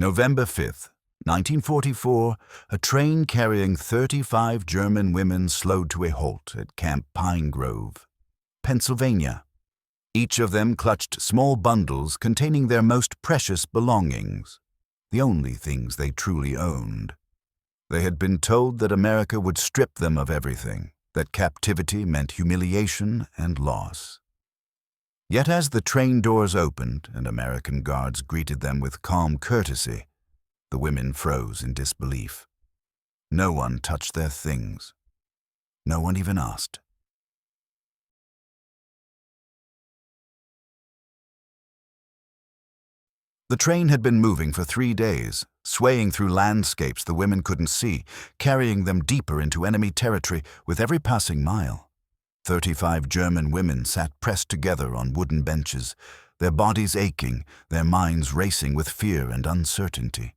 November 5th, 1944, a train carrying 35 German women slowed to a halt at Camp Pine Grove, Pennsylvania. Each of them clutched small bundles containing their most precious belongings, the only things they truly owned. They had been told that America would strip them of everything, that captivity meant humiliation and loss. Yet as the train doors opened and American guards greeted them with calm courtesy, the women froze in disbelief. No one touched their things. No one even asked. The train had been moving for 3 days, swaying through landscapes the women couldn't see, carrying them deeper into enemy territory with every passing mile. 35 German women sat pressed together on wooden benches, their bodies aching, their minds racing with fear and uncertainty.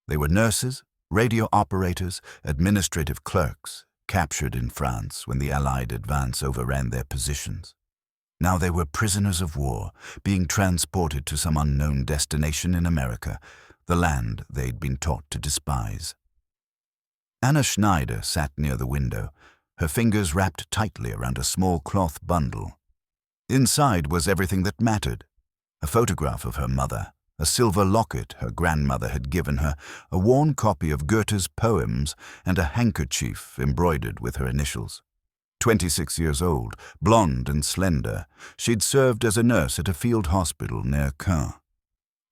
They were nurses, radio operators, administrative clerks, captured in France when the Allied advance overran their positions. Now they were prisoners of war, being transported to some unknown destination in America, the land they'd been taught to despise. Anna Schneider sat near the window, her fingers wrapped tightly around a small cloth bundle. Inside was everything that mattered: a photograph of her mother, a silver locket her grandmother had given her, a worn copy of Goethe's poems, and a handkerchief embroidered with her initials. 26 years old, blonde and slender, she'd served as a nurse at a field hospital near Caen.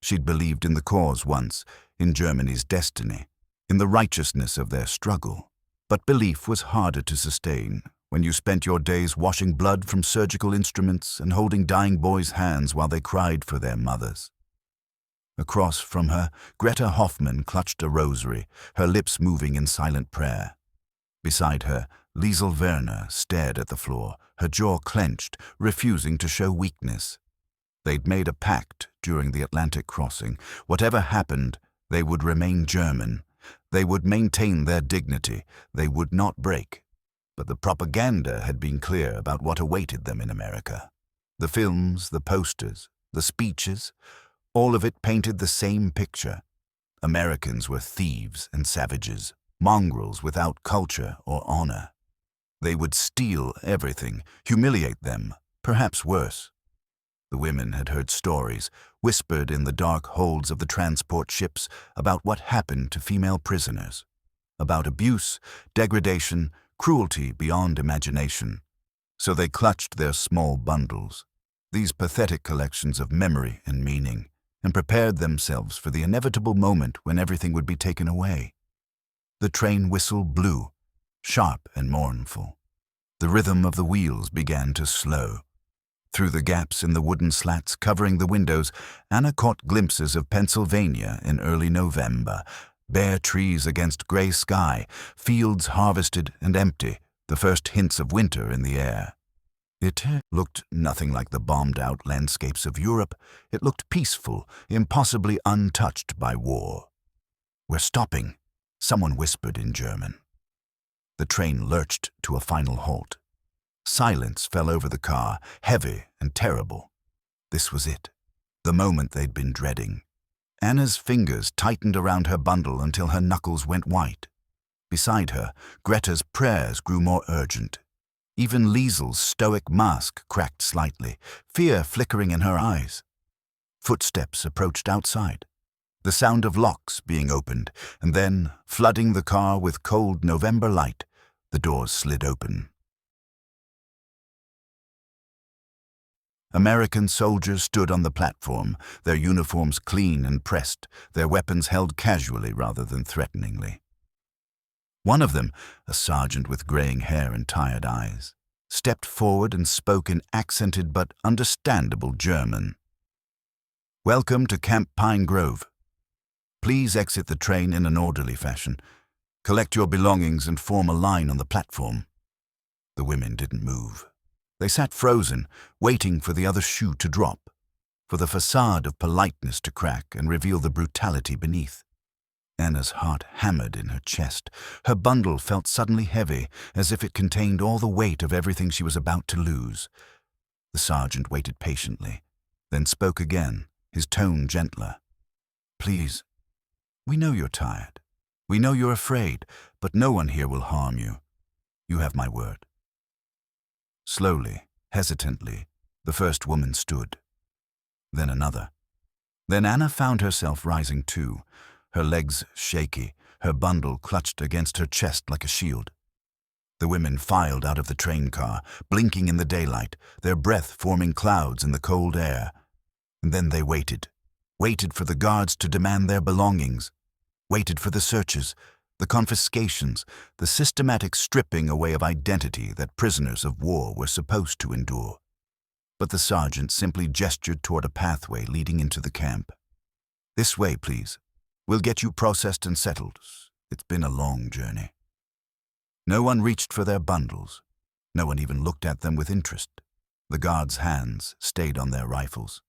She'd believed in the cause once, in Germany's destiny, in the righteousness of their struggle. But belief was harder to sustain when you spent your days washing blood from surgical instruments and holding dying boys' hands while they cried for their mothers. Across from her, Greta Hoffmann clutched a rosary, her lips moving in silent prayer. Beside her, Liesl Werner stared at the floor, her jaw clenched, refusing to show weakness. They'd made a pact during the Atlantic crossing. Whatever happened, they would remain German. They would maintain their dignity. They would not break. But the propaganda had been clear about what awaited them in America. The films, the posters, the speeches, all of it painted the same picture. Americans were thieves and savages, mongrels without culture or honor. They would steal everything, humiliate them, perhaps worse. The women had heard stories, whispered in the dark holds of the transport ships, about what happened to female prisoners, about abuse, degradation, cruelty beyond imagination. So they clutched their small bundles, these pathetic collections of memory and meaning, and prepared themselves for the inevitable moment when everything would be taken away. The train whistle blew, sharp and mournful. The rhythm of the wheels began to slow. Through the gaps in the wooden slats covering the windows, Anna caught glimpses of Pennsylvania in early November, bare trees against gray sky, fields harvested and empty, the first hints of winter in the air. It looked nothing like the bombed-out landscapes of Europe. It looked peaceful, impossibly untouched by war. "We're stopping," someone whispered in German. The train lurched to a final halt. Silence fell over the car, heavy and terrible. This was it, the moment they'd been dreading. Anna's fingers tightened around her bundle until her knuckles went white. Beside her, Greta's prayers grew more urgent. Even Liesel's stoic mask cracked slightly, fear flickering in her eyes. Footsteps approached outside. The sound of locks being opened, and then, flooding the car with cold November light, the doors slid open. American soldiers stood on the platform, their uniforms clean and pressed, their weapons held casually rather than threateningly. One of them, a sergeant with graying hair and tired eyes, stepped forward and spoke in accented but understandable German. "Welcome to Camp Pine Grove. Please exit the train in an orderly fashion. Collect your belongings and form a line on the platform." The women didn't move. They sat frozen, waiting for the other shoe to drop, for the facade of politeness to crack and reveal the brutality beneath. Anna's heart hammered in her chest. Her bundle felt suddenly heavy, as if it contained all the weight of everything she was about to lose. The sergeant waited patiently, then spoke again, his tone gentler. "Please, We know you're tired. We know you're afraid, but no one here will harm you. You have my word." Slowly, hesitantly, the first woman stood. Then another. Then Anna found herself rising too, her legs shaky, her bundle clutched against her chest like a shield. The women filed out of the train car, blinking in the daylight, their breath forming clouds in the cold air. And then they waited for the guards to demand their belongings, waited for the searches, the confiscations, the systematic stripping away of identity that prisoners of war were supposed to endure. But the sergeant simply gestured toward a pathway leading into the camp. "This way, please. We'll get you processed and settled. It's been a long journey." No one reached for their bundles. No one even looked at them with interest. The guards' hands stayed on their rifles,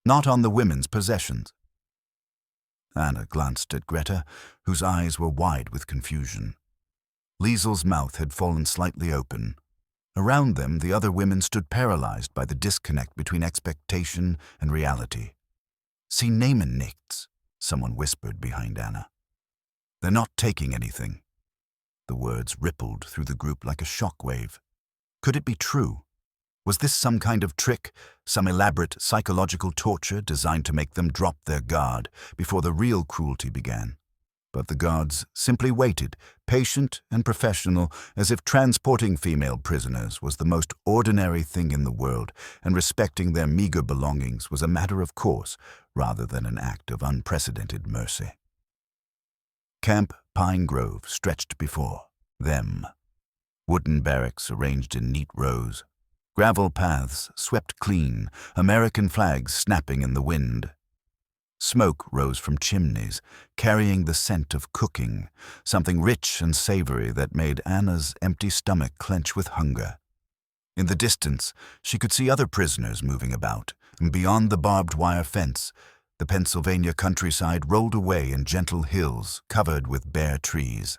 not on the women's possessions. Anna glanced at Greta, whose eyes were wide with confusion. Liesel's mouth had fallen slightly open. Around them, the other women stood paralyzed by the disconnect between expectation and reality. "Sie nehmen nichts," someone whispered behind Anna. "They're not taking anything." The words rippled through the group like a shockwave. Could it be true? Was this some kind of trick, some elaborate psychological torture designed to make them drop their guard before the real cruelty began? But the guards simply waited, patient and professional, as if transporting female prisoners was the most ordinary thing in the world, and respecting their meager belongings was a matter of course, rather than an act of unprecedented mercy. Camp Pine Grove stretched before them. Wooden barracks arranged in neat rows. Gravel paths swept clean, American flags snapping in the wind. Smoke rose from chimneys, carrying the scent of cooking, something rich and savory that made Anna's empty stomach clench with hunger. In the distance, she could see other prisoners moving about, and beyond the barbed wire fence, the Pennsylvania countryside rolled away in gentle hills covered with bare trees.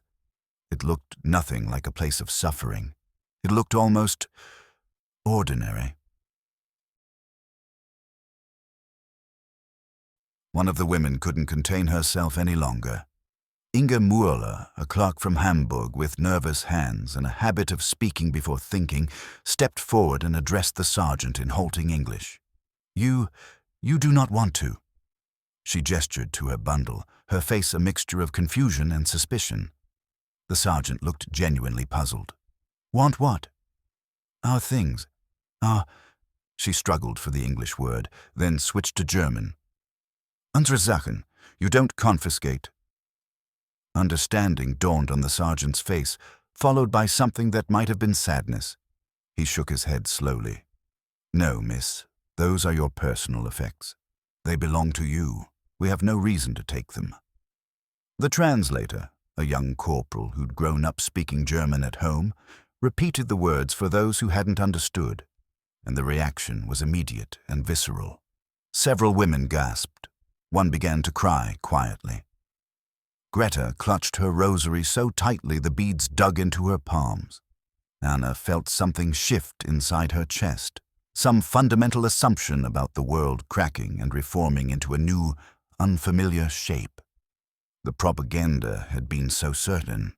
It looked nothing like a place of suffering. It looked almost ordinary. One of the women couldn't contain herself any longer. Inge Mueller, a clerk from Hamburg with nervous hands and a habit of speaking before thinking, stepped forward and addressed the sergeant in halting English. You do not want to." She gestured to her bundle, her face a mixture of confusion and suspicion. The sergeant looked genuinely puzzled. "Want what?" "Our things. She struggled for the English word, then switched to German. "Unsere Sachen. You don't confiscate." Understanding dawned on the sergeant's face, followed by something that might have been sadness. He shook his head slowly. "No, miss. Those are your personal effects. They belong to you. We have no reason to take them." The translator, a young corporal who'd grown up speaking German at home, repeated the words for those who hadn't understood, and the reaction was immediate and visceral. Several women gasped. One began to cry quietly. Greta clutched her rosary so tightly the beads dug into her palms. Anna felt something shift inside her chest, some fundamental assumption about the world cracking and reforming into a new, unfamiliar shape. The propaganda had been so certain.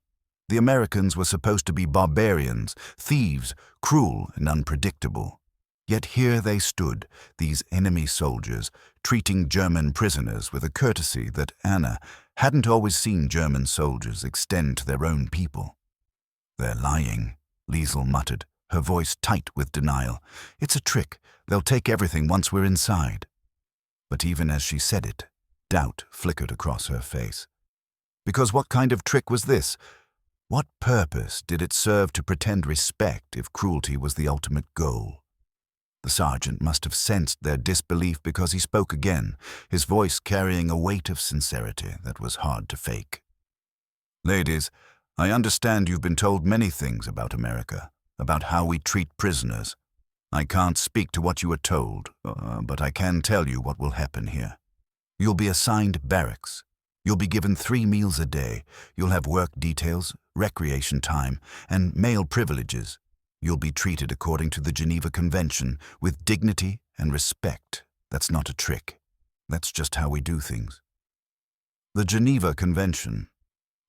The Americans were supposed to be barbarians, thieves, cruel and unpredictable. Yet here they stood, these enemy soldiers, treating German prisoners with a courtesy that Anna hadn't always seen German soldiers extend to their own people. "They're lying," Liesel muttered, her voice tight with denial. "It's a trick. They'll take everything once we're inside." But even as she said it, doubt flickered across her face. Because what kind of trick was this? What purpose did it serve to pretend respect if cruelty was the ultimate goal? The sergeant must have sensed their disbelief because he spoke again, his voice carrying a weight of sincerity that was hard to fake. "Ladies, I understand you've been told many things about America, about how we treat prisoners. I can't speak to what you were told, but I can tell you what will happen here. You'll be assigned barracks. You'll be given 3 meals a day. You'll have work details, recreation time, and male privileges. You'll be treated according to the Geneva Convention, with dignity and respect. That's not a trick. That's just how we do things." The Geneva Convention.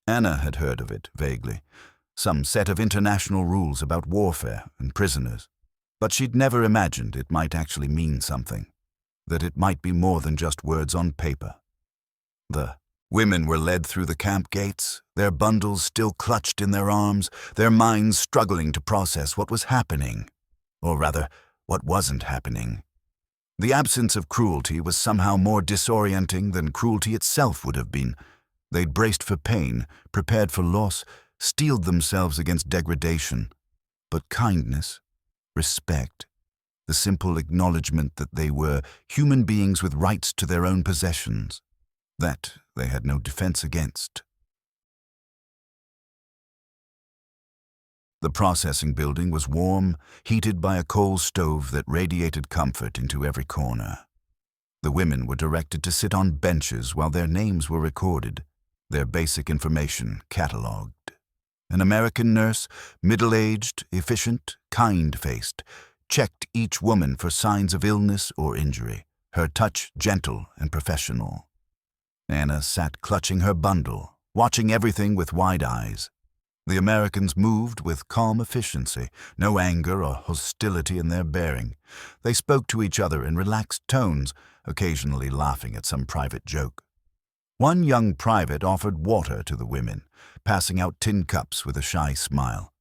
Anna had heard of it vaguely, some set of international rules about warfare and prisoners. But she'd never imagined it might actually mean something, that it might be more than just words on paper. The women were led through the camp gates, their bundles still clutched in their arms, their minds struggling to process what was happening, or rather, what wasn't happening. The absence of cruelty was somehow more disorienting than cruelty itself would have been. They'd braced for pain, prepared for loss, steeled themselves against degradation. But kindness, respect, the simple acknowledgement that they were human beings with rights to their own possessions, that they had no defense against. The processing building was warm, heated by a coal stove that radiated comfort into every corner. The women were directed to sit on benches while their names were recorded, their basic information catalogued. An American nurse, middle-aged, efficient, kind-faced, checked each woman for signs of illness or injury, her touch gentle and professional. Anna sat clutching her bundle, watching everything with wide eyes. The Americans moved with calm efficiency, no anger or hostility in their bearing. They spoke to each other in relaxed tones, occasionally laughing at some private joke. One young private offered water to the women, passing out tin cups with a shy smile.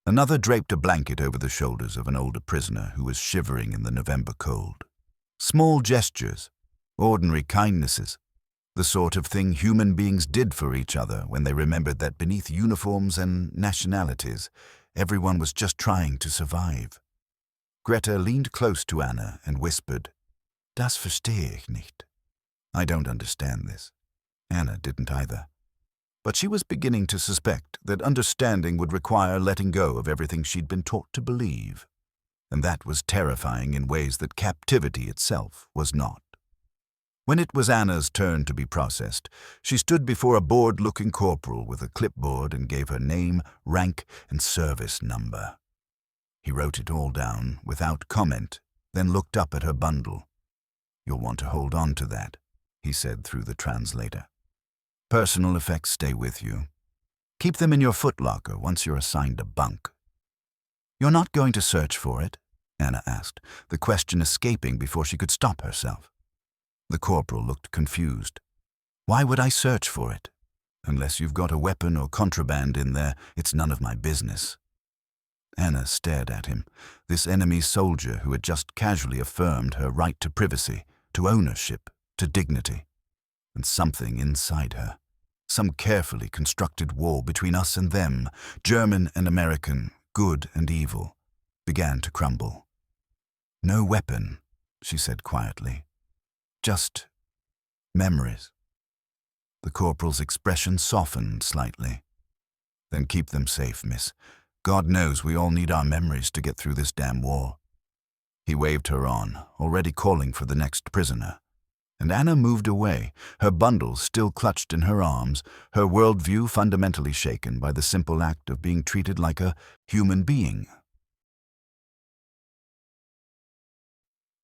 Another draped a blanket over the shoulders of an older prisoner who was shivering in the November cold. Small gestures, ordinary kindnesses, the sort of thing human beings did for each other when they remembered that beneath uniforms and nationalities, everyone was just trying to survive. Greta leaned close to Anna and whispered, "Das verstehe ich nicht." I don't understand this. Anna didn't either. But she was beginning to suspect that understanding would require letting go of everything she'd been taught to believe. And that was terrifying in ways that captivity itself was not. When it was Anna's turn to be processed, she stood before a bored-looking corporal with a clipboard and gave her name, rank, and service number. He wrote it all down without comment, then looked up at her bundle. "You'll want to hold on to that," he said through the translator. "Personal effects stay with you. Keep them in your footlocker once you're assigned a bunk." "You're not going to search for it?" Anna asked, the question escaping before she could stop herself. The corporal looked confused. "Why would I search for it? Unless you've got a weapon or contraband in there, it's none of my business." Anna stared at him, this enemy soldier who had just casually affirmed her right to privacy, to ownership, to dignity. And something inside her, some carefully constructed wall between us and them, German and American, good and evil, began to crumble. "No weapon," she said quietly. "Just memories." The corporal's expression softened slightly. "Then keep them safe, miss. God knows we all need our memories to get through this damn war." He waved her on, already calling for the next prisoner. And Anna moved away, her bundle still clutched in her arms, her worldview fundamentally shaken by the simple act of being treated like a human being.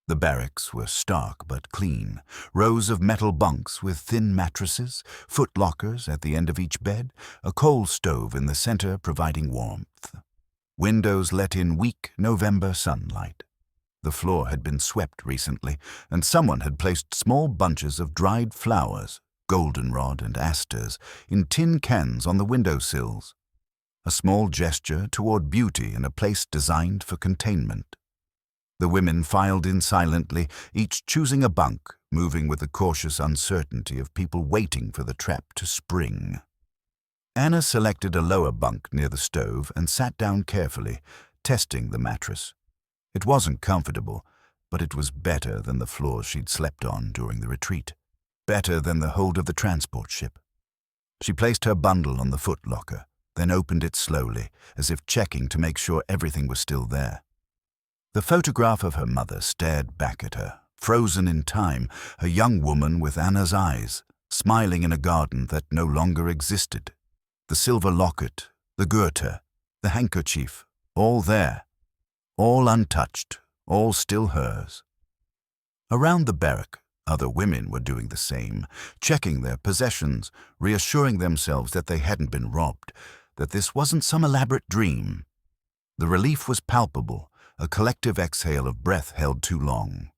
The barracks were stark but clean, rows of metal bunks with thin mattresses, footlockers at the end of each bed, a coal stove in the center providing warmth. Windows let in weak November sunlight. The floor had been swept recently, and someone had placed small bunches of dried flowers, goldenrod and asters, in tin cans on the windowsills. A small gesture toward beauty in a place designed for containment. The women filed in silently, each choosing a bunk, moving with the cautious uncertainty of people waiting for the trap to spring. Anna selected a lower bunk near the stove and sat down carefully, testing the mattress. It wasn't comfortable, but it was better than the floors she'd slept on during the retreat, better than the hold of the transport ship. She placed her bundle on the footlocker, then opened it slowly, as if checking to make sure everything was still there. The photograph of her mother stared back at her, frozen in time, a young woman with Anna's eyes, smiling in a garden that no longer existed. The silver locket, the Goethe, the handkerchief, all there, all untouched, all still hers. Around the barrack, Other women were doing the same, checking their possessions, reassuring themselves that they hadn't been robbed, that this wasn't some elaborate dream. The relief was palpable, a collective exhale of breath held too long.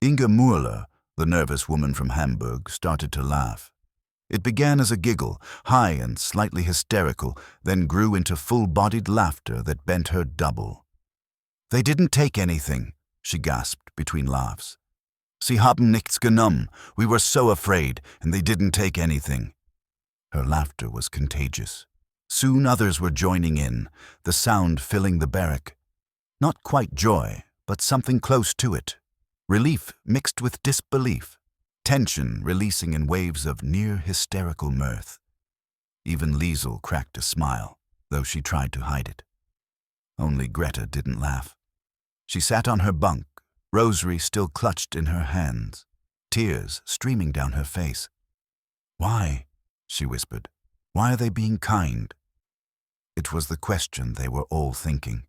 Inga Mueller, the nervous woman from Hamburg, started to laugh. It began as a giggle, high and slightly hysterical, then grew into full-bodied laughter that bent her double. "They didn't take anything," she gasped between laughs. "Sie haben nichts genommen. We were so afraid, and they didn't take anything." Her laughter was contagious. Soon others were joining in, the sound filling the barrack. Not quite joy, but something close to it. Relief mixed with disbelief. Tension releasing in waves of near-hysterical mirth. Even Liesel cracked a smile, though she tried to hide it. Only Greta didn't laugh. She sat on her bunk, rosary still clutched in her hands, tears streaming down her face. "Why?" she whispered. "Why are they being kind?" It was the question they were all thinking,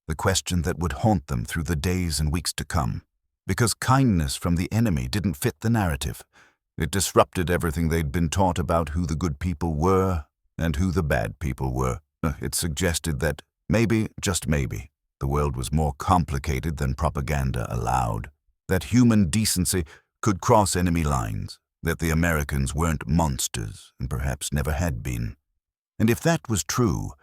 the question that would haunt them through the days and weeks to come. Because kindness from the enemy didn't fit the narrative. It disrupted everything they'd been taught about who the good people were and who the bad people were. It suggested that maybe, just maybe, the world was more complicated than propaganda allowed, that human decency could cross enemy lines, that the Americans weren't monsters and perhaps never had been. And if that was true,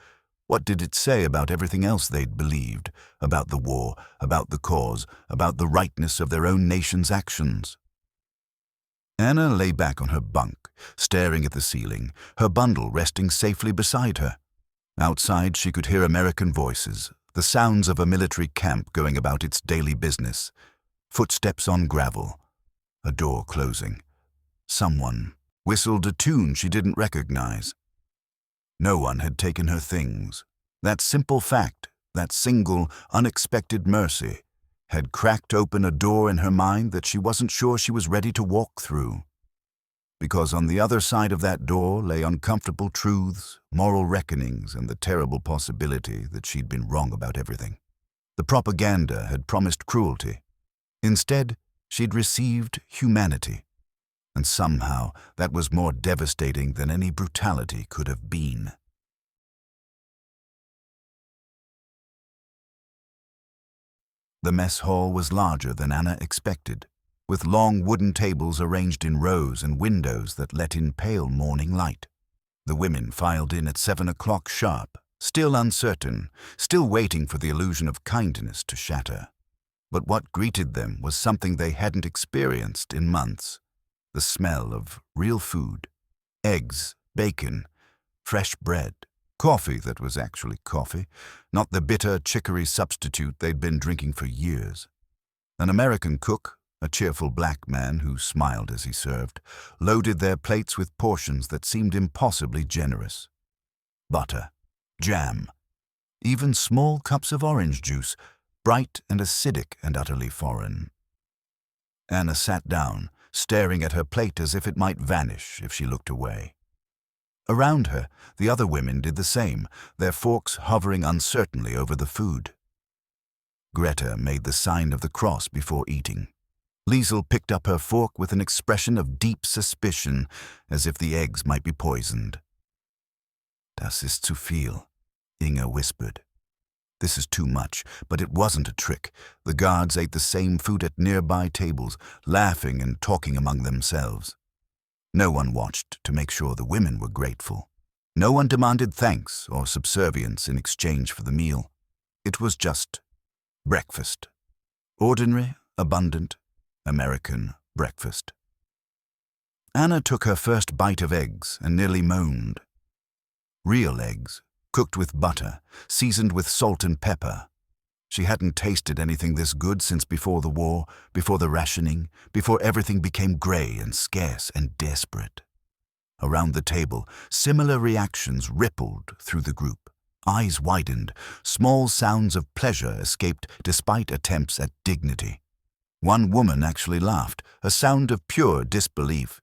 what did it say about everything else they'd believed, about the war, about the cause, about the rightness of their own nation's actions? Anna lay back on her bunk, staring at the ceiling, her bundle resting safely beside her. Outside she could hear American voices, the sounds of a military camp going about its daily business, footsteps on gravel, a door closing. Someone whistled a tune she didn't recognize. No one had taken her things. That simple fact, that single, unexpected mercy, had cracked open a door in her mind that she wasn't sure she was ready to walk through. Because on the other side of that door lay uncomfortable truths, moral reckonings, and the terrible possibility that she'd been wrong about everything. The propaganda had promised cruelty. Instead, she'd received humanity. And somehow that was more devastating than any brutality could have been. The mess hall was larger than Anna expected, with long wooden tables arranged in rows and windows that let in pale morning light. The women filed in at 7 o'clock sharp, still uncertain, still waiting for the illusion of kindness to shatter. But what greeted them was something they hadn't experienced in months. The smell of real food, eggs, bacon, fresh bread, coffee that was actually coffee, not the bitter chicory substitute they'd been drinking for years. An American cook, a cheerful black man who smiled as he served, loaded their plates with portions that seemed impossibly generous. Butter, jam, even small cups of orange juice, bright and acidic and utterly foreign. Anna sat down, staring at her plate as if it might vanish if she looked away. Around her, the other women did the same, their forks hovering uncertainly over the food. Greta made the sign of the cross before eating. Liesel picked up her fork with an expression of deep suspicion, as if the eggs might be poisoned. "Das ist zu viel," Inga whispered. This is too much, but it wasn't a trick. The guards ate the same food at nearby tables, laughing and talking among themselves. No one watched to make sure the women were grateful. No one demanded thanks or subservience in exchange for the meal. It was just breakfast. Ordinary, abundant, American breakfast. Anna took her first bite of eggs and nearly moaned. Real eggs, cooked with butter, seasoned with salt and pepper. She hadn't tasted anything this good since before the war, before the rationing, before everything became grey and scarce and desperate. Around the table, similar reactions rippled through the group. Eyes widened, small sounds of pleasure escaped despite attempts at dignity. One woman actually laughed, a sound of pure disbelief.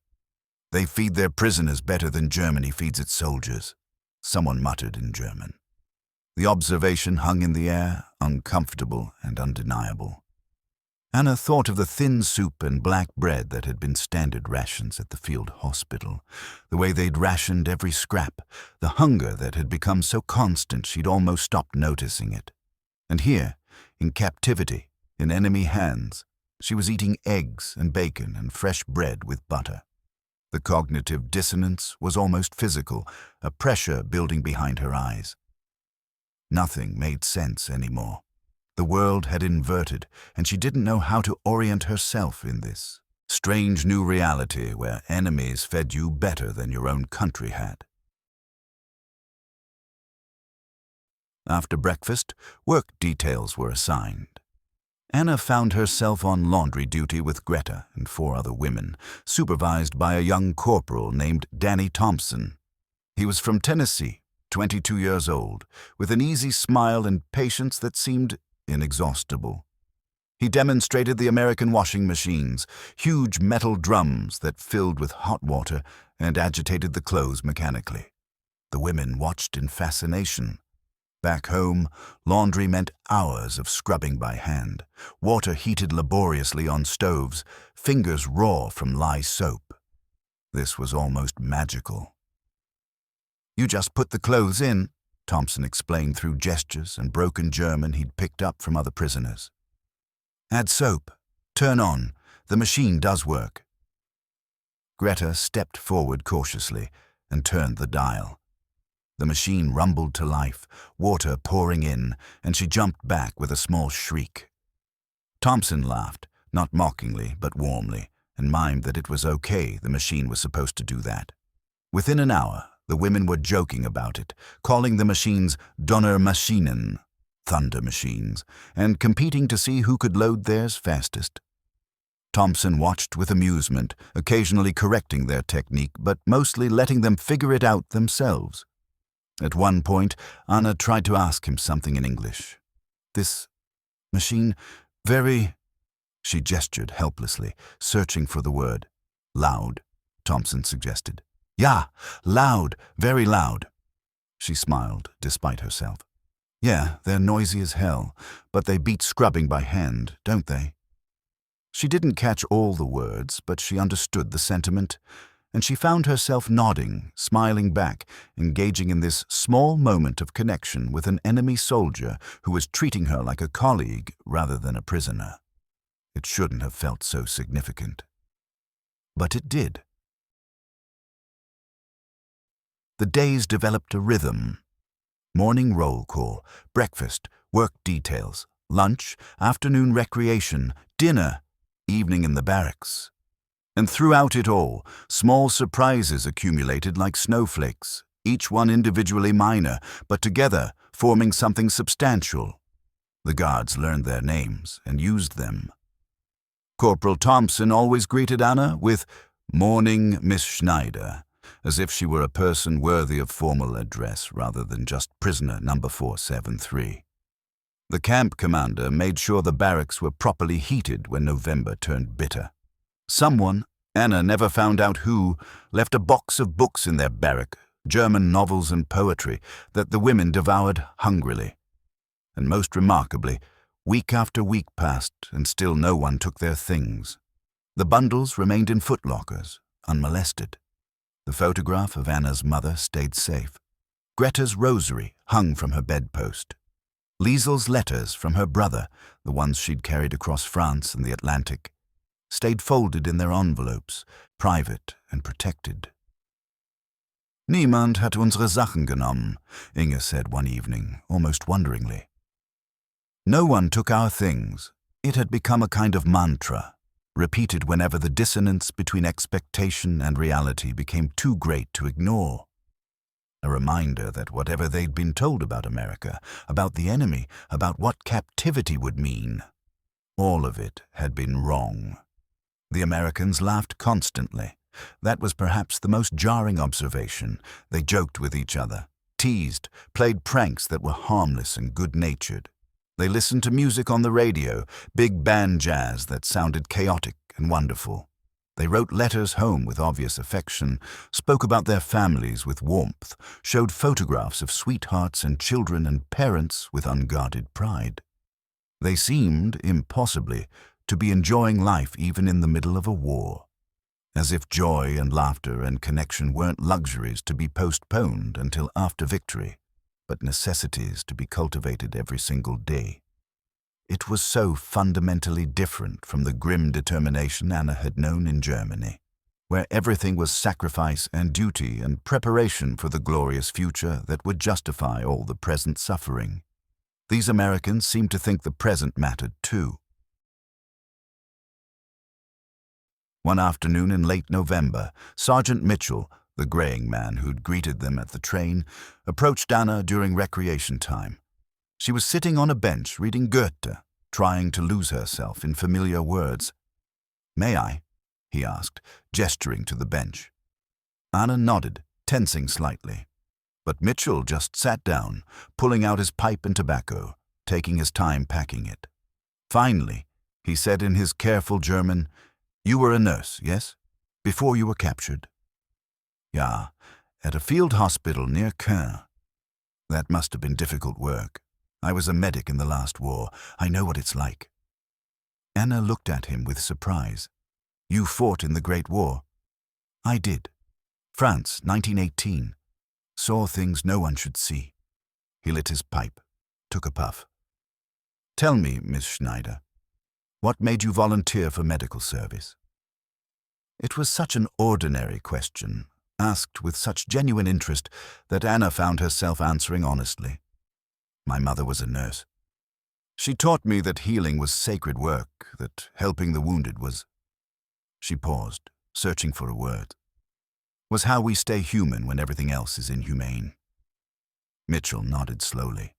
"They feed their prisoners better than Germany feeds its soldiers," someone muttered in German. The observation hung in the air, uncomfortable and undeniable. Anna thought of the thin soup and black bread that had been standard rations at the field hospital, the way they'd rationed every scrap, the hunger that had become so constant she'd almost stopped noticing it. And here, in captivity, in enemy hands, she was eating eggs and bacon and fresh bread with butter. The cognitive dissonance was almost physical, a pressure building behind her eyes. Nothing made sense anymore. The world had inverted, and she didn't know how to orient herself in this strange new reality where enemies fed you better than your own country had. After breakfast, work details were assigned. Anna found herself on laundry duty with Greta and 4 other women, supervised by a young corporal named Danny Thompson. He was from Tennessee, 22 years old, with an easy smile and patience that seemed inexhaustible. He demonstrated the American washing machines, huge metal drums that filled with hot water and agitated the clothes mechanically. The women watched in fascination. Back home, laundry meant hours of scrubbing by hand, water heated laboriously on stoves, fingers raw from lye soap. This was almost magical. "You just put the clothes in," Thompson explained through gestures and broken German he'd picked up from other prisoners. "Add soap. Turn on. The machine does work." Greta stepped forward cautiously and turned the dial. The machine rumbled to life, water pouring in, and she jumped back with a small shriek. Thompson laughed, not mockingly but warmly, and mimed that it was okay, the machine was supposed to do that. Within an hour, the women were joking about it, calling the machines Donnermaschinen, thunder machines, and competing to see who could load theirs fastest. Thompson watched with amusement, occasionally correcting their technique, but mostly letting them figure it out themselves. At one point, Anna tried to ask him something in English. "This machine, very—" She gestured helplessly, searching for the word. "Loud," Thompson suggested. "Yeah, loud, very loud." She smiled, despite herself. "Yeah, they're noisy as hell, but they beat scrubbing by hand, don't they?" She didn't catch all the words, but she understood the sentiment, and she found herself nodding, smiling back, engaging in this small moment of connection with an enemy soldier who was treating her like a colleague rather than a prisoner. It shouldn't have felt so significant. But it did. The days developed a rhythm. Morning roll call, breakfast, work details, lunch, afternoon recreation, dinner, evening in the barracks. And throughout it all, small surprises accumulated like snowflakes, each one individually minor, but together forming something substantial. The guards learned their names and used them. Corporal Thompson always greeted Anna with "Morning, Miss Schneider," as if she were a person worthy of formal address rather than just prisoner number 473. The camp commander made sure the barracks were properly heated when November turned bitter. Someone, Anna never found out who, left a box of books in their barrack, German novels and poetry, that the women devoured hungrily. And most remarkably, week after week passed and still no one took their things. The bundles remained in footlockers, unmolested. The photograph of Anna's mother stayed safe. Greta's rosary hung from her bedpost. Liesel's letters from her brother, the ones she'd carried across France and the Atlantic, stayed folded in their envelopes, private and protected. "Niemand hat unsere Sachen genommen," Inge said one evening, almost wonderingly. No one took our things. It had become a kind of mantra, repeated whenever the dissonance between expectation and reality became too great to ignore. A reminder that whatever they'd been told about America, about the enemy, about what captivity would mean, all of it had been wrong. The Americans laughed constantly. That was perhaps the most jarring observation. They joked with each other, teased, played pranks that were harmless and good-natured. They listened to music on the radio, big band jazz that sounded chaotic and wonderful. They wrote letters home with obvious affection, spoke about their families with warmth, showed photographs of sweethearts and children and parents with unguarded pride. They seemed, impossibly, to be enjoying life even in the middle of a war. As if joy and laughter and connection weren't luxuries to be postponed until after victory, but necessities to be cultivated every single day. It was so fundamentally different from the grim determination Anna had known in Germany, where everything was sacrifice and duty and preparation for the glorious future that would justify all the present suffering. These Americans seemed to think the present mattered too. One afternoon in late November, Sergeant Mitchell, the graying man who'd greeted them at the train, approached Anna during recreation time. She was sitting on a bench reading Goethe, trying to lose herself in familiar words. "May I?" he asked, gesturing to the bench. Anna nodded, tensing slightly. But Mitchell just sat down, pulling out his pipe and tobacco, taking his time packing it. Finally, he said in his careful German, "You were a nurse, yes? Before you were captured?" "Ja, at a field hospital near Caen. That must have been difficult work. I was a medic in the last war. I know what it's like." Anna looked at him with surprise. "You fought in the Great War?" "I did. France, 1918. Saw things no one should see." He lit his pipe, took a puff. "Tell me, Miss Schneider, what made you volunteer for medical service?" It was such an ordinary question, asked with such genuine interest, that Anna found herself answering honestly. "My mother was a nurse. She taught me that healing was sacred work, that helping the wounded was—" She paused, searching for a word. "Was how we stay human when everything else is inhumane." Mitchell nodded slowly.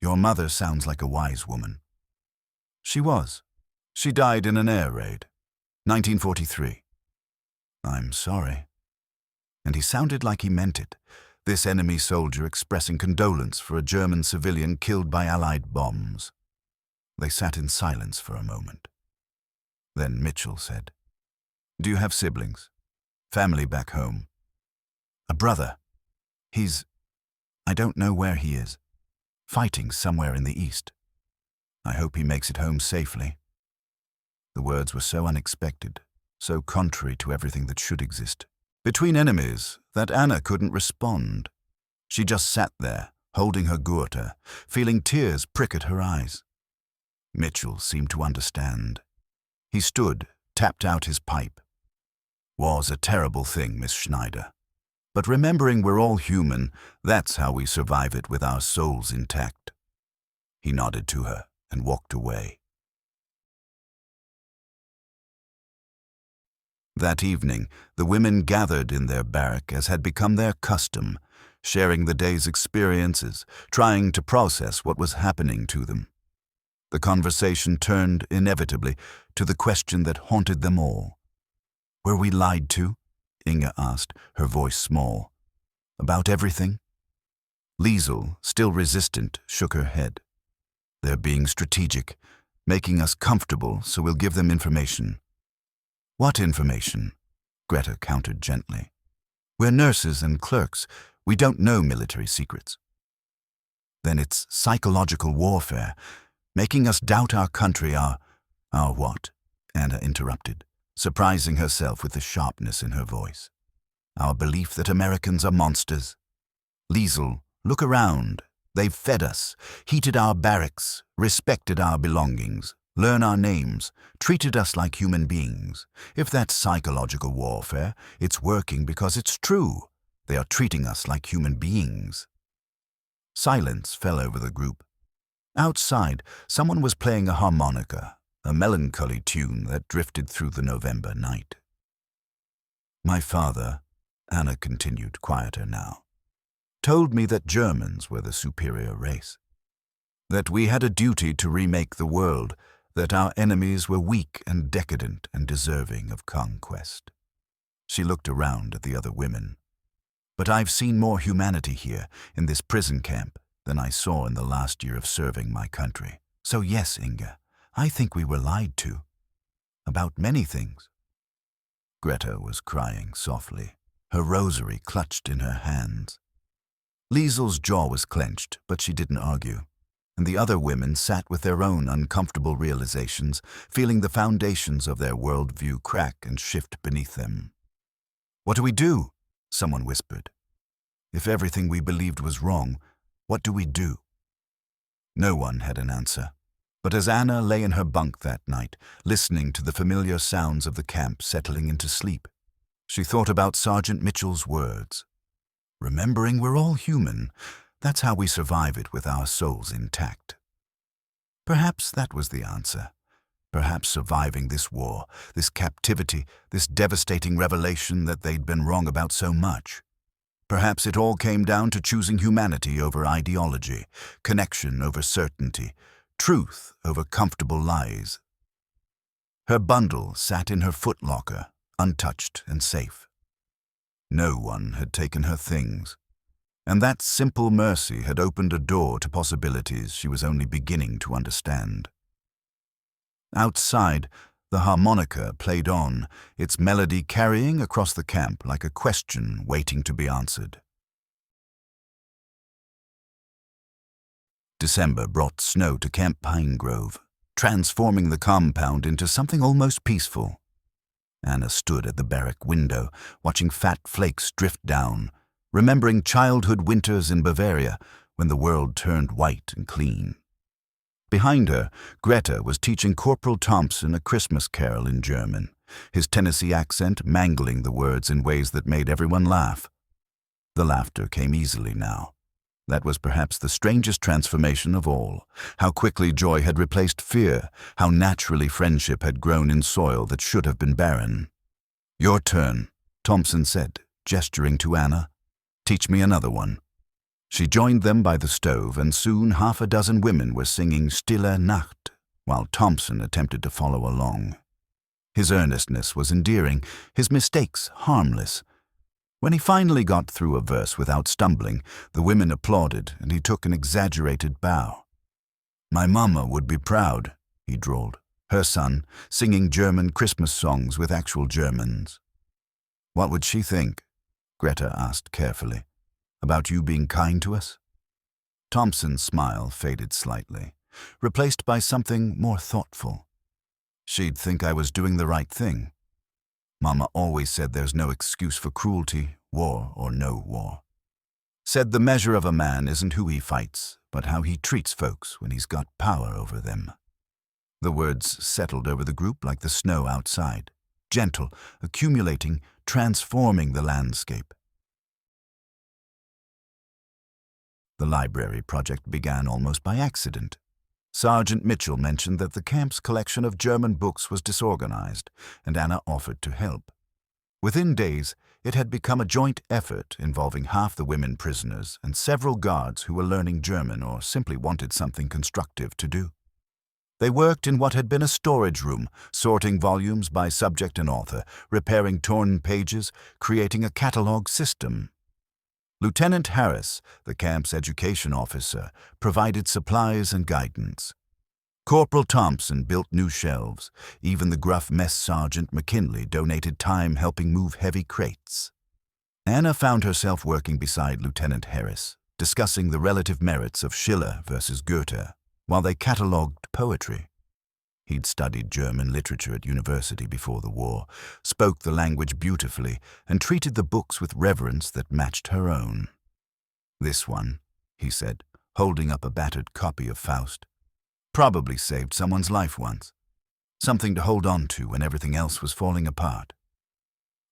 "Your mother sounds like a wise woman." "She was. She died in an air raid. 1943. "I'm sorry." And he sounded like he meant it, this enemy soldier expressing condolence for a German civilian killed by Allied bombs. They sat in silence for a moment. Then Mitchell said, "Do you have siblings? Family back home?" "A brother. I don't know where he is. Fighting somewhere in the east. I hope he makes it home safely." The words were so unexpected, so contrary to everything that should exist between enemies, that Anna couldn't respond. She just sat there, holding her Goethe, feeling tears prick at her eyes. Mitchell seemed to understand. He stood, tapped out his pipe. "War's a terrible thing, Miss Schneider. But remembering we're all human, that's how we survive it with our souls intact." He nodded to her and walked away. That evening, the women gathered in their barrack as had become their custom, sharing the day's experiences, trying to process what was happening to them. The conversation turned, inevitably, to the question that haunted them all. "Were we lied to?" Inga asked, her voice small. "About everything?" Liesel, still resistant, shook her head. "They're being strategic, making us comfortable, so we'll give them information." "What information?" Greta countered gently. "We're nurses and clerks. We don't know military secrets." "Then it's psychological warfare, making us doubt our country, our what?" Anna interrupted, surprising herself with the sharpness in her voice. "Our belief that Americans are monsters. Liesel, look around. They've fed us, heated our barracks, respected our belongings, learn our names, treated us like human beings. If that's psychological warfare, it's working because it's true. They are treating us like human beings." Silence fell over the group. Outside, someone was playing a harmonica, a melancholy tune that drifted through the November night. "My father," Anna continued, quieter now, "told me that Germans were the superior race, that we had a duty to remake the world, that our enemies were weak and decadent and deserving of conquest." She looked around at the other women. "But I've seen more humanity here, in this prison camp, than I saw in the last year of serving my country. So yes, Inga, I think we were lied to. About many things." Greta was crying softly, her rosary clutched in her hands. Liesel's jaw was clenched, but she didn't argue. and the other women sat with their own uncomfortable realizations, feeling the foundations of their worldview crack and shift beneath them. "What do we do?" someone whispered. "If everything we believed was wrong, what do we do?" No one had an answer. But as Anna lay in her bunk that night, listening to the familiar sounds of the camp settling into sleep, she thought about Sergeant Mitchell's words. "Remembering we're all human, that's how we survive it with our souls intact." Perhaps that was the answer. Perhaps surviving this war, this captivity, this devastating revelation that they'd been wrong about so much. Perhaps it all came down to choosing humanity over ideology, connection over certainty, truth over comfortable lies. Her bundle sat in her footlocker, untouched and safe. No one had taken her things, and that simple mercy had opened a door to possibilities she was only beginning to understand. Outside, the harmonica played on, its melody carrying across the camp like a question waiting to be answered. December brought snow to Camp Pine Grove, transforming the compound into something almost peaceful. Anna stood at the barrack window, watching fat flakes drift down, remembering childhood winters in Bavaria when the world turned white and clean. Behind her, Greta was teaching Corporal Thompson a Christmas carol in German, his Tennessee accent mangling the words in ways that made everyone laugh. The laughter came easily now. That was perhaps the strangest transformation of all, how quickly joy had replaced fear, how naturally friendship had grown in soil that should have been barren. "Your turn," Thompson said, gesturing to Anna. "Teach me another one." She joined them by the stove, and soon half a dozen women were singing Stille Nacht, while Thompson attempted to follow along. His earnestness was endearing, his mistakes harmless. When he finally got through a verse without stumbling, the women applauded, and he took an exaggerated bow. "My mama would be proud," he drawled, her son, singing German Christmas songs with actual Germans. "What would she think?" Greta asked carefully. "About you being kind to us?" Thompson's smile faded slightly, replaced by something more thoughtful. "She'd think I was doing the right thing. Mama always said there's no excuse for cruelty, war or no war. Said the measure of a man isn't who he fights, but how he treats folks when he's got power over them." The words settled over the group like the snow outside, gentle, accumulating, transforming the landscape. The library project began almost by accident. Sergeant Mitchell mentioned that the camp's collection of German books was disorganized, and Anna offered to help. Within days, it had become a joint effort involving half the women prisoners and several guards who were learning German or simply wanted something constructive to do. They worked in what had been a storage room, sorting volumes by subject and author, repairing torn pages, creating a catalog system. Lieutenant Harris, the camp's education officer, provided supplies and guidance. Corporal Thompson built new shelves. Even the gruff mess sergeant McKinley donated time helping move heavy crates. Anna found herself working beside Lieutenant Harris, discussing the relative merits of Schiller versus Goethe, while they catalogued poetry. He'd studied German literature at university before the war, spoke the language beautifully, and treated the books with reverence that matched her own. "This one," he said, holding up a battered copy of Faust, "probably saved someone's life once. Something to hold on to when everything else was falling apart."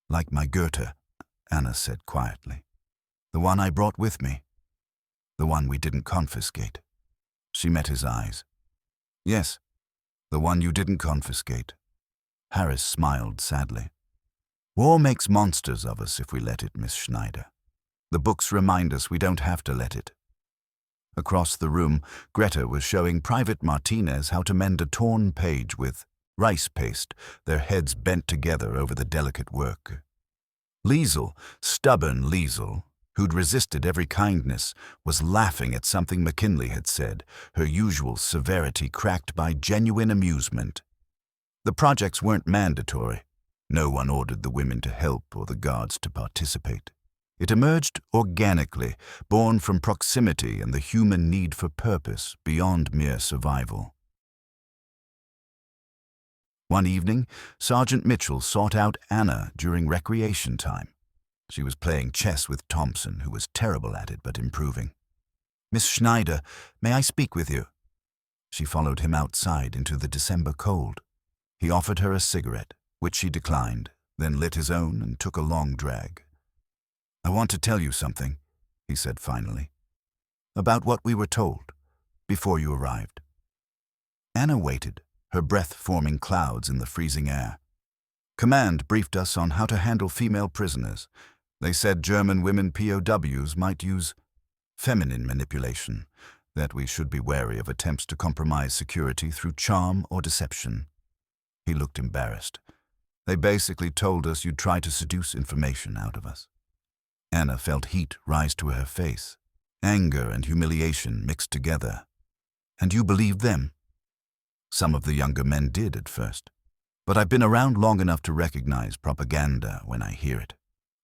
"Like my Goethe," Anna said quietly. "The one I brought with me. The one we didn't confiscate." She met his eyes. "Yes, the one you didn't confiscate." Harris smiled sadly. "War makes monsters of us if we let it, Miss Schneider. The books remind us we don't have to let it." Across the room, Greta was showing Private Martinez how to mend a torn page with rice paste, their heads bent together over the delicate work. Liesel, stubborn Liesel, who'd resisted every kindness, was laughing at something McKinley had said, her usual severity cracked by genuine amusement. The projects weren't mandatory. No one ordered the women to help or the guards to participate. It emerged organically, born from proximity and the human need for purpose beyond mere survival. One evening, Sergeant Mitchell sought out Anna during recreation time. She was playing chess with Thompson, who was terrible at it but improving. "Miss Schneider, may I speak with you?" She followed him outside into the December cold. He offered her a cigarette, which she declined, then lit his own and took a long drag. "I want to tell you something," he said finally, "about what we were told before you arrived." Anna waited, her breath forming clouds in the freezing air. "Command briefed us on how to handle female prisoners. They said German women POWs might use feminine manipulation, that we should be wary of attempts to compromise security through charm or deception." He looked embarrassed. "They basically told us you'd try to seduce information out of us." Anna felt heat rise to her face, anger and humiliation mixed together. "And you believed them?" "Some of the younger men did at first. But I've been around long enough to recognize propaganda when I hear it.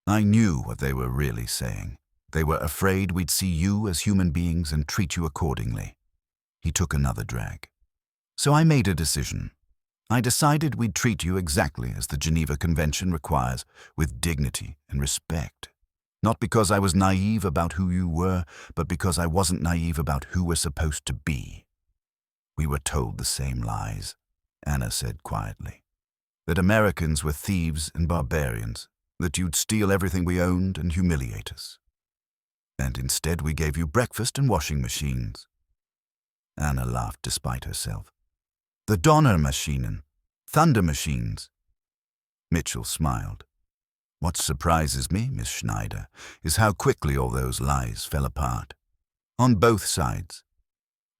I knew what they were really saying. They were afraid we'd see you as human beings and treat you accordingly." He took another drag. "So I made a decision. I decided we'd treat you exactly as the Geneva Convention requires, with dignity and respect. Not because I was naive about who you were, but because I wasn't naive about who we're supposed to be." "We were told the same lies," Anna said quietly. "That Americans were thieves and barbarians, that you'd steal everything we owned and humiliate us. And instead we gave you breakfast and washing machines." Anna laughed despite herself. "The Donnermaschinen, thunder machines." Mitchell smiled. "What surprises me, Miss Schneider, is how quickly all those lies fell apart. On both sides.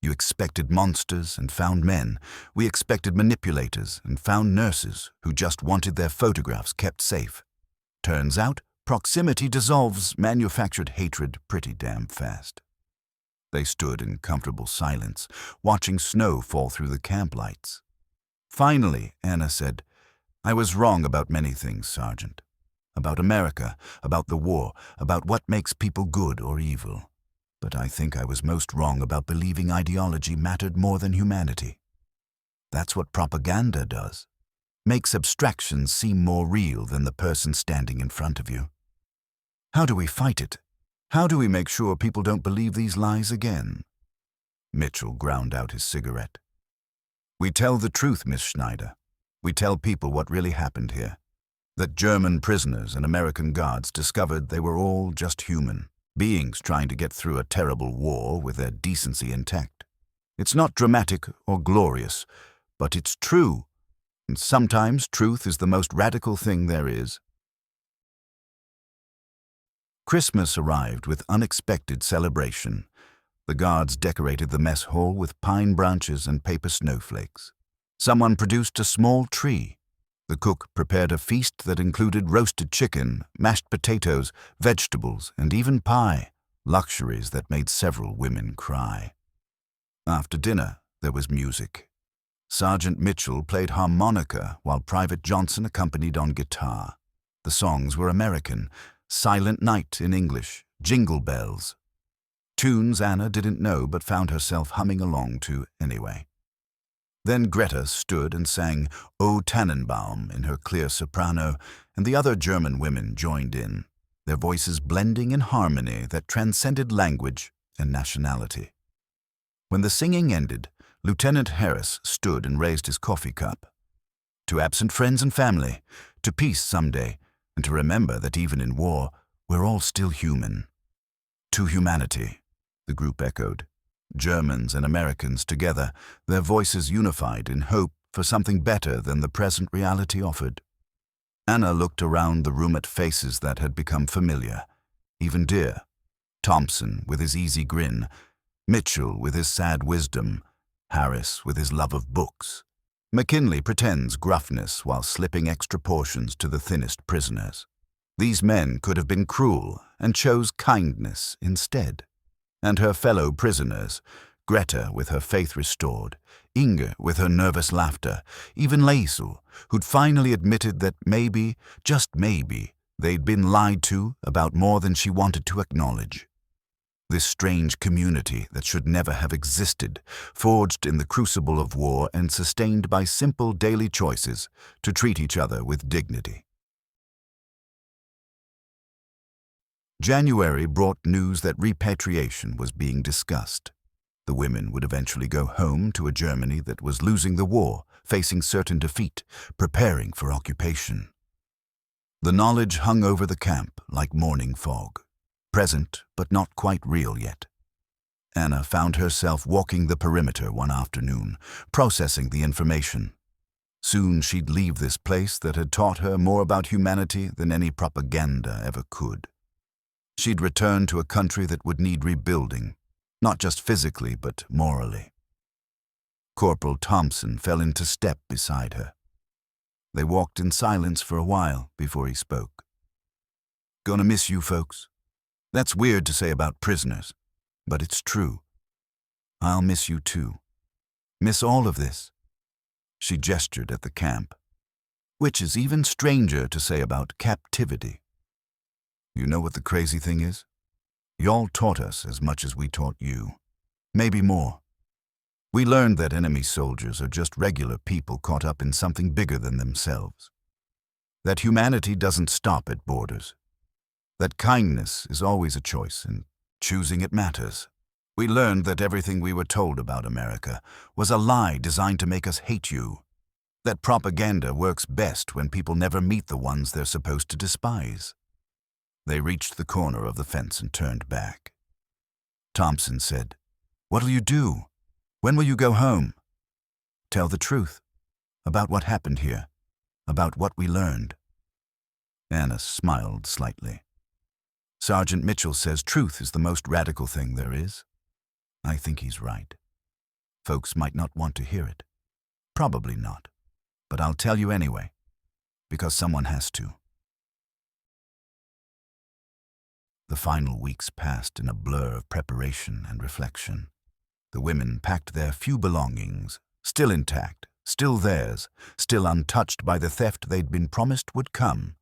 You expected monsters and found men. We expected manipulators and found nurses who just wanted their photographs kept safe. Turns out, proximity dissolves manufactured hatred pretty damn fast." They stood in comfortable silence, watching snow fall through the camp lights. Finally, Anna said, "I was wrong about many things, Sergeant. About America, about the war, about what makes people good or evil. But I think I was most wrong about believing ideology mattered more than humanity. That's what propaganda does. Makes abstractions seem more real than the person standing in front of you. How do we fight it? How do we make sure people don't believe these lies again?" Mitchell ground out his cigarette. "We tell the truth, Miss Schneider. We tell people what really happened here. That German prisoners and American guards discovered they were all just human beings trying to get through a terrible war with their decency intact. It's not dramatic or glorious, but it's true. And sometimes truth is the most radical thing there is." Christmas arrived with unexpected celebration. The guards decorated the mess hall with pine branches and paper snowflakes. Someone produced a small tree. The cook prepared a feast that included roasted chicken, mashed potatoes, vegetables, and even pie, luxuries that made several women cry. After dinner, there was music. Sergeant Mitchell played harmonica while Private Johnson accompanied on guitar. The songs were American, Silent Night in English, Jingle Bells. Tunes Anna didn't know but found herself humming along to anyway. Then Greta stood and sang O Tannenbaum in her clear soprano, and the other German women joined in, their voices blending in harmony that transcended language and nationality. When the singing ended, Lieutenant Harris stood and raised his coffee cup. "To absent friends and family, to peace someday, and to remember that even in war, we're all still human." "To humanity," the group echoed. Germans and Americans together, their voices unified in hope for something better than the present reality offered. Anna looked around the room at faces that had become familiar, even dear. Thompson with his easy grin, Mitchell with his sad wisdom, Harris with his love of books. McKinley pretends gruffness while slipping extra portions to the thinnest prisoners. These men could have been cruel and chose kindness instead. And her fellow prisoners, Greta with her faith restored, Inge with her nervous laughter, even Liesl, who'd finally admitted that maybe, just maybe, They'd been lied to about more than she wanted to acknowledge. This strange community that should never have existed, forged in the crucible of war and sustained by simple daily choices to treat each other with dignity. January brought news that repatriation was being discussed. The women would eventually go home to a Germany that was losing the war, facing certain defeat, preparing for occupation. The knowledge hung over the camp like morning fog, present but not quite real yet. Anna found herself walking the perimeter one afternoon, processing the information. Soon she'd leave this place that had taught her more about humanity than any propaganda ever could. She'd return to a country that would need rebuilding, not just physically but morally. Corporal Thompson fell into step beside her. They walked in silence for a while before he spoke. "Gonna miss you folks. That's weird to say about prisoners, but it's true. I'll miss you too. Miss all of this." She gestured at the camp, which is even stranger to say about captivity. "You know what the crazy thing is? Y'all taught us as much as we taught you. Maybe more. We learned that enemy soldiers are just regular people caught up in something bigger than themselves. That humanity doesn't stop at borders. That kindness is always a choice, and choosing it matters. We learned that everything we were told about America was a lie designed to make us hate you. That propaganda works best when people never meet the ones they're supposed to despise." They reached the corner of the fence and turned back. Thompson said, "What'll you do? When will you go home?" "Tell the truth. About what happened here. About what we learned." Anna smiled slightly. "Sergeant Mitchell says truth is the most radical thing there is. I think he's right. Folks might not want to hear it. Probably not. But I'll tell you anyway, because someone has to." The final weeks passed in a blur of preparation and reflection. The women packed their few belongings, still intact, still theirs, still untouched by the theft they'd been promised would come.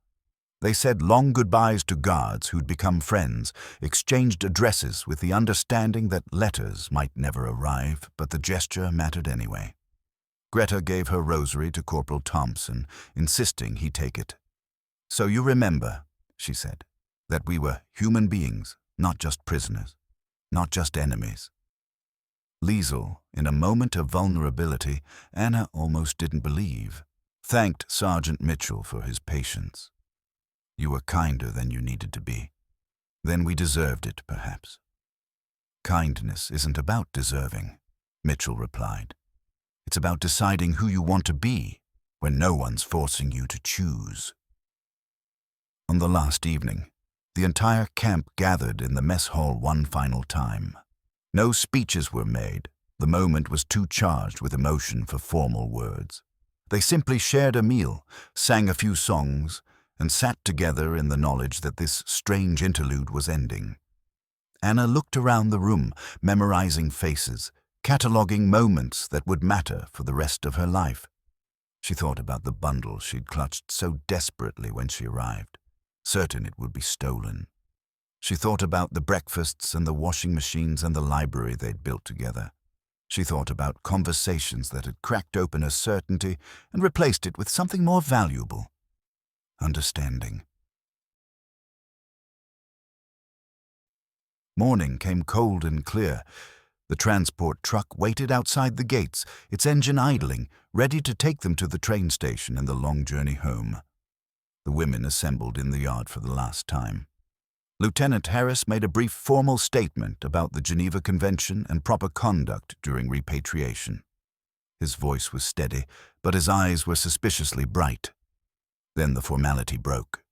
They said long goodbyes to guards who'd become friends, exchanged addresses with the understanding that letters might never arrive, but the gesture mattered anyway. Greta gave her rosary to Corporal Thompson, insisting he take it. "So you remember," she said, "that we were human beings, not just prisoners, not just enemies." Liesel, in a moment of vulnerability Anna almost didn't believe, thanked Sergeant Mitchell for his patience. "You were kinder than you needed to be. Then we deserved it, perhaps." "Kindness isn't about deserving," Mitchell replied. "It's about deciding who you want to be when no one's forcing you to choose." On the last evening, the entire camp gathered in the mess hall one final time. No speeches were made. The moment was too charged with emotion for formal words. They simply shared a meal, sang a few songs, and sat together in the knowledge that this strange interlude was ending. Anna looked around the room, memorizing faces, cataloguing moments that would matter for the rest of her life. She thought about the bundle she'd clutched so desperately when she arrived, certain it would be stolen. She thought about the breakfasts and the washing machines and the library they'd built together. She thought about conversations that had cracked open her certainty and replaced it with something more valuable: understanding. Morning came cold and clear. The transport truck waited outside the gates, its engine idling, ready to take them to the train station and the long journey home. The women assembled in the yard for the last time. Lieutenant Harris made a brief formal statement about the Geneva Convention and proper conduct during repatriation. His voice was steady, but his eyes were suspiciously bright. Then the formality broke.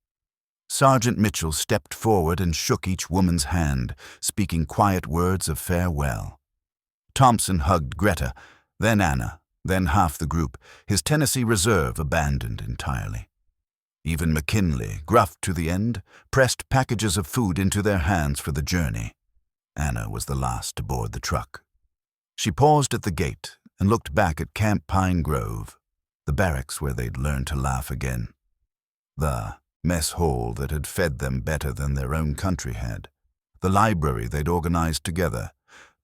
Sergeant Mitchell stepped forward and shook each woman's hand, speaking quiet words of farewell. Thompson hugged Greta, then Anna, then half the group, his Tennessee Reserve abandoned entirely. Even McKinley, gruff to the end, pressed packages of food into their hands for the journey. Anna was the last to board the truck. She paused at the gate and looked back at Camp Pine Grove, the barracks where they'd learned to laugh again. The mess hall that had fed them better than their own country had, the library they'd organized together,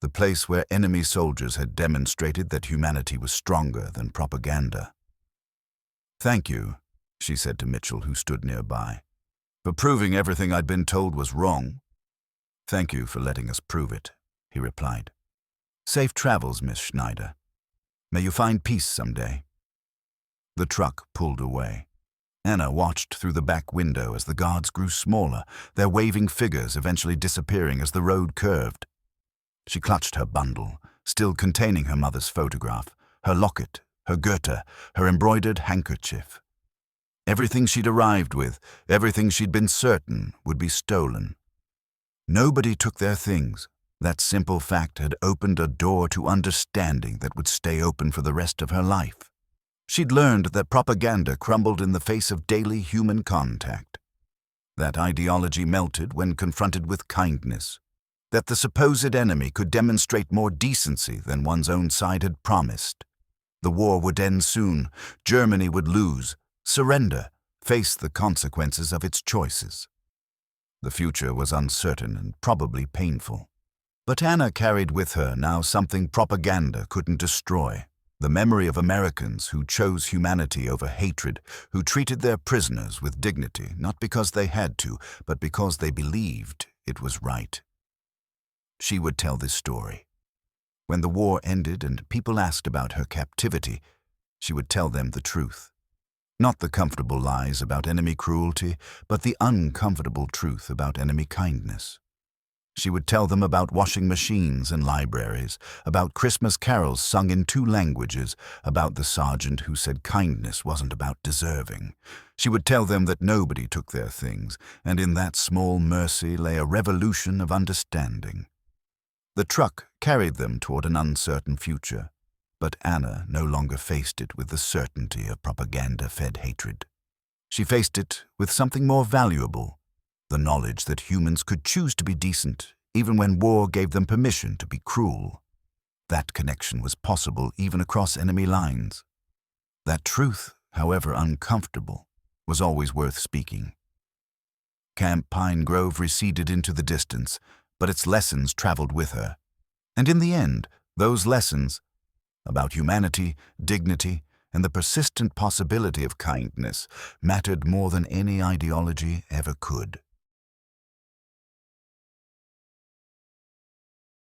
the place where enemy soldiers had demonstrated that humanity was stronger than propaganda. "Thank you," she said to Mitchell, who stood nearby, "for proving everything I'd been told was wrong." "Thank you for letting us prove it," he replied. "Safe travels, Miss Schneider. May you find peace someday." The truck pulled away. Anna watched through the back window as the guards grew smaller, their waving figures eventually disappearing as the road curved. She clutched her bundle, still containing her mother's photograph, her locket, her Goethe, her embroidered handkerchief. Everything she'd arrived with, everything she'd been certain would be stolen. Nobody took their things. That simple fact had opened a door to understanding that would stay open for the rest of her life. She'd learned that propaganda crumbled in the face of daily human contact. That ideology melted when confronted with kindness. That the supposed enemy could demonstrate more decency than one's own side had promised. The war would end soon. Germany would lose, surrender, face the consequences of its choices. The future was uncertain and probably painful. But Anna carried with her now something propaganda couldn't destroy. The memory of Americans who chose humanity over hatred, who treated their prisoners with dignity, not because they had to, but because they believed it was right. She would tell this story. When the war ended and people asked about her captivity, she would tell them the truth. Not the comfortable lies about enemy cruelty, but the uncomfortable truth about enemy kindness. She would tell them about washing machines and libraries, about Christmas carols sung in 2 languages, about the sergeant who said kindness wasn't about deserving. She would tell them that nobody took their things, and in that small mercy lay a revolution of understanding. The truck carried them toward an uncertain future, but Anna no longer faced it with the certainty of propaganda-fed hatred. She faced it with something more valuable, the knowledge that humans could choose to be decent even when war gave them permission to be cruel. That connection was possible even across enemy lines. That truth, however uncomfortable, was always worth speaking. Camp Pine Grove receded into the distance, but its lessons traveled with her. And in the end, those lessons about humanity, dignity, and the persistent possibility of kindness mattered more than any ideology ever could.